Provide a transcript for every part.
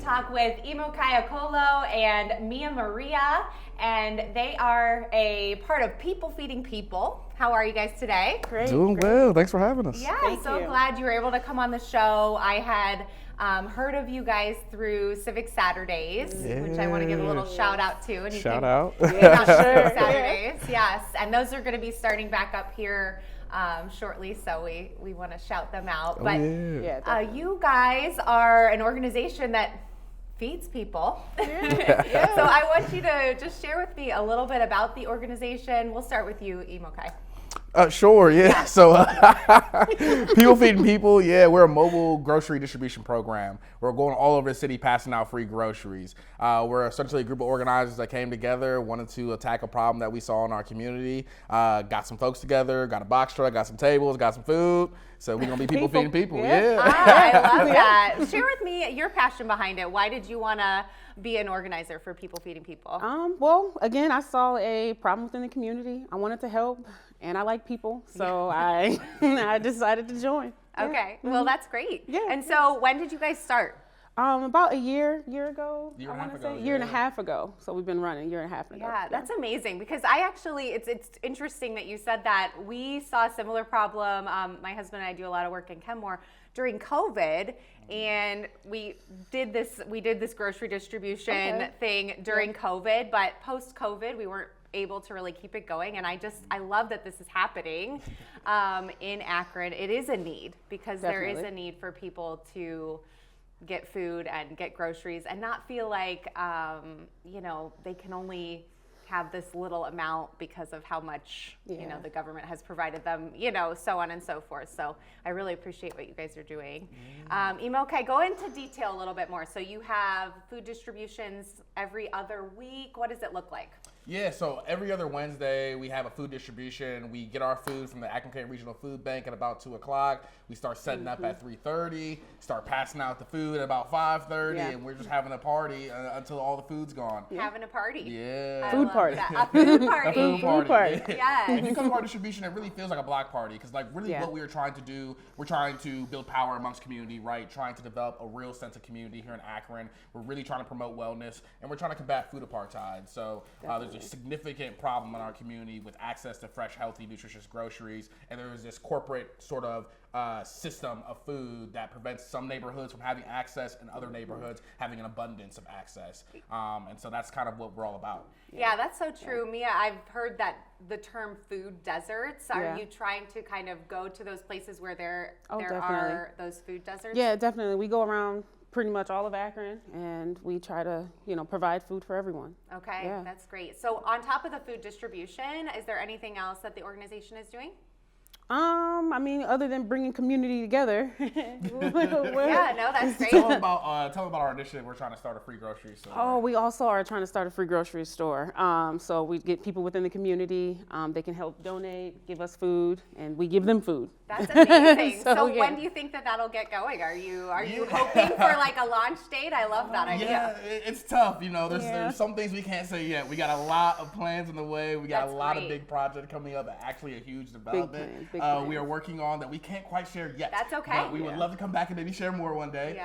talk with Imokhai, Okolo, and Mia Maria, and they are a part of People Feeding People. How are you guys today? Great. Doing well. Thanks for having us. Yeah, I'm so glad you were able to come on the show. I had heard of you guys through Civic Saturdays, which I want to give a little shout out to. And Shout out. Yeah, Civic Saturdays, yes. And those are going to be starting back up here shortly, so we want to shout them out. But you guys are an organization that feeds people. So I want you to just share with me a little bit about the organization. We'll start with you, Imokhai. Sure, yeah. So People Feeding People, we're a mobile grocery distribution program. We're going all over the city passing out free groceries. We're essentially a group of organizers that came together, wanted to attack a problem that we saw in our community. Got some folks together, got a box truck, got some tables, got some food. So we're going to be People Feeding People. Yeah. I love that. Share with me your passion behind it. Why did you want to be an organizer for People Feeding People? Well, again, I saw a problem within the community. I wanted to help, and I like people, so I decided to join. Okay, well, that's great. Yeah. And so when did you guys start? About a year ago, Year and a half ago. So we've been running a year and a half ago. Yeah, that's amazing, because I actually, it's interesting that you said that. We saw a similar problem. My husband and I do a lot of work in Kenmore during COVID, and we did this grocery distribution thing during COVID, but post-COVID, we weren't able to really keep it going. And I love that this is happening in Akron. It is a need, because there is a need for people to get food and get groceries and not feel like, they can only have this little amount because of how much, the government has provided them, so on and so forth. So I really appreciate what you guys are doing. Imokhai, go into detail a little bit more. So you have food distributions every other week. What does it look like? Yeah, so every other Wednesday we have a food distribution. We get our food from the Akron Regional Food Bank at about 2 o'clock. We start setting up at 3:30, start passing out the food at about 5:30, and we're just having a party until all the food's gone. Having a party. Yeah. Food party. A food party. A food party. Yes. When you come to our distribution, it really feels like a block party, because what we are trying to do, we're trying to build power amongst community, right? Trying to develop a real sense of community here in Akron. We're really trying to promote wellness, and we're trying to combat food apartheid. So there's a significant problem in our community with access to fresh, healthy, nutritious groceries, and there is this corporate sort of system of food that prevents some neighborhoods from having access and other neighborhoods having an abundance of access. And so that's kind of what we're all about. Yeah, that's so true. Mia, I've heard that the term food deserts. Are you trying to kind of go to those places where there are those food deserts? Yeah, definitely. We go around pretty much all of Akron, and we try to, provide food for everyone. Okay, that's great. So on top of the food distribution, is there anything else that the organization is doing? Other than bringing community together. Yeah, no, that's great. Tell them about our initiative. We're trying to start a free grocery store. Oh, we also are trying to start a free grocery store. So we get people within the community. They can help donate, give us food, and we give them food. That's amazing. So when do you think that'll get going? Are you hoping for like a launch date? I love that idea. Yeah, it's tough. There's some things we can't say yet. We got a lot of plans in the way. We got a lot of big projects coming up. Actually, a huge development. Big plans. We are working on that we can't quite share yet. That's okay. But we would love to come back and maybe share more one day.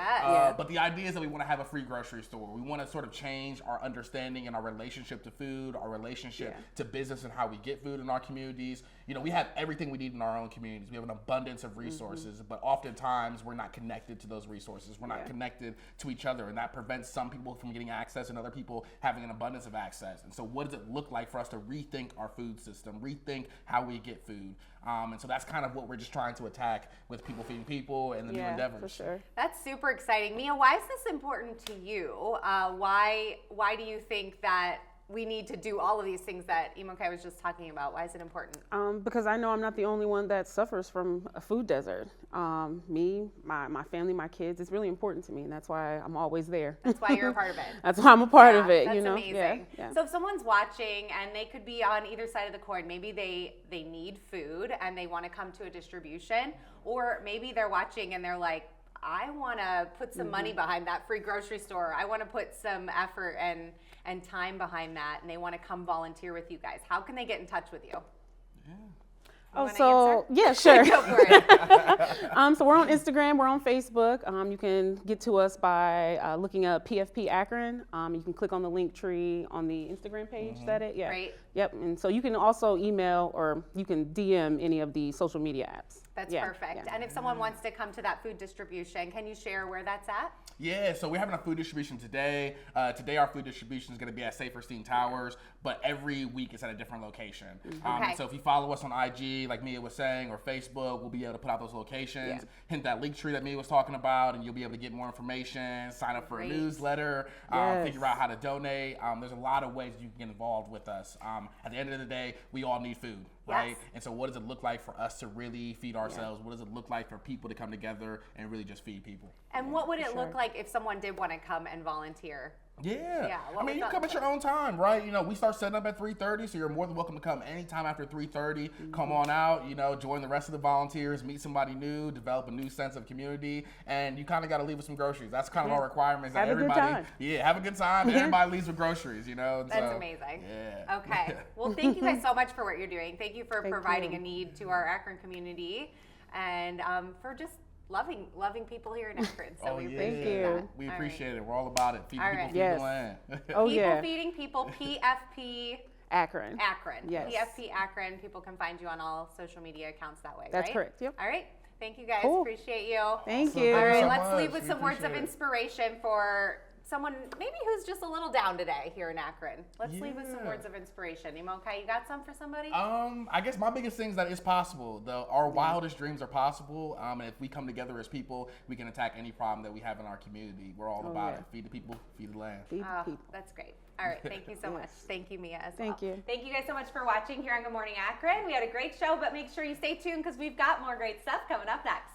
But the idea is that we want to have a free grocery store. We want to sort of change our understanding and our relationship to food, our relationship to business and how we get food in our communities. We have everything we need in our own communities. We have an abundance of resources, but oftentimes we're not connected to those resources. We're not connected to each other, and that prevents some people from getting access and other people having an abundance of access. And so what does it look like for us to rethink our food system, rethink how we get food? And so that's kind of what we're just trying to attack with People Feeding People and the new endeavors. For sure. That's super exciting. Mia, why is this important to you? Why do you think that we need to do all of these things that Imokhai was just talking about? Why is it important? Because I know I'm not the only one that suffers from a food desert. Me, my family, my kids, it's really important to me, and that's why I'm always there. That's why you're a part of it. That's why I'm a part of it. That's amazing. Yeah. So if someone's watching and they could be on either side of the coin, maybe they need food and they want to come to a distribution, or maybe they're watching and they're like, I want to put some money behind that free grocery store. I want to put some effort and time behind that, and they want to come volunteer with you guys. How can they get in touch with you? Oh, so yeah, sure. Go for it. So we're on Instagram, we're on Facebook. You can get to us by looking up PFP Akron. You can click on the link tree on the Instagram page. Is that it? Yeah. Great. Yep. And so you can also email or you can DM any of the social media apps. That's perfect. Yeah. And if someone wants to come to that food distribution, can you share where that's at? Yeah, so we're having a food distribution today. Today our food distribution is going to be at Saferstein Towers, but every week it's at a different location. Okay. So if you follow us on IG, like Mia was saying, or Facebook, we'll be able to put out those locations. Yeah. Hint that link tree that Mia was talking about, and you'll be able to get more information, sign up for a newsletter, figure out how to donate. There's a lot of ways you can get involved with us. At the end of the day, we all need food. Right? Yes. And so what does it look like for us to really feed ourselves? What does it look like for people to come together and really just feed people? And what would it look like if someone did want to come and volunteer? Yeah. I mean, you come at your own time, right? You know, we start setting up at 3:30, so you're more than welcome to come anytime after 3:30. Come on out, you know, join the rest of the volunteers, meet somebody new, develop a new sense of community, and you kind of got to leave with some groceries. That's kind of our requirements. Have that everybody, a good time. Yeah, have a good time. Everybody leaves with groceries, you know. That's amazing. Yeah. Okay. Well, thank you guys so much for what you're doing. Thank you for providing a need to our Akron community, and for just loving people here in Akron. So we appreciate that. We appreciate it. We're all about it. Feeding people, feeding the land. People feeding people, PFP Akron. Yes. PFP Akron. People can find you on all social media accounts that way, That's correct. Yep. All right. Thank you guys. Appreciate you. Thank you. All right, so let's much. leave with some words of inspiration for someone maybe who's just a little down today here in Akron. Let's leave with some words of inspiration. Imokhai, you got some for somebody? I guess my biggest thing is that it's possible. Our wildest dreams are possible. And if we come together as people, we can attack any problem that we have in our community. We're all about it. Feed the people, feed the land. Feed the people. That's great. All right, thank you so much. Thank you, Mia, as well. Thank you. Thank you guys so much for watching here on Good Morning Akron. We had a great show, but make sure you stay tuned because we've got more great stuff coming up next.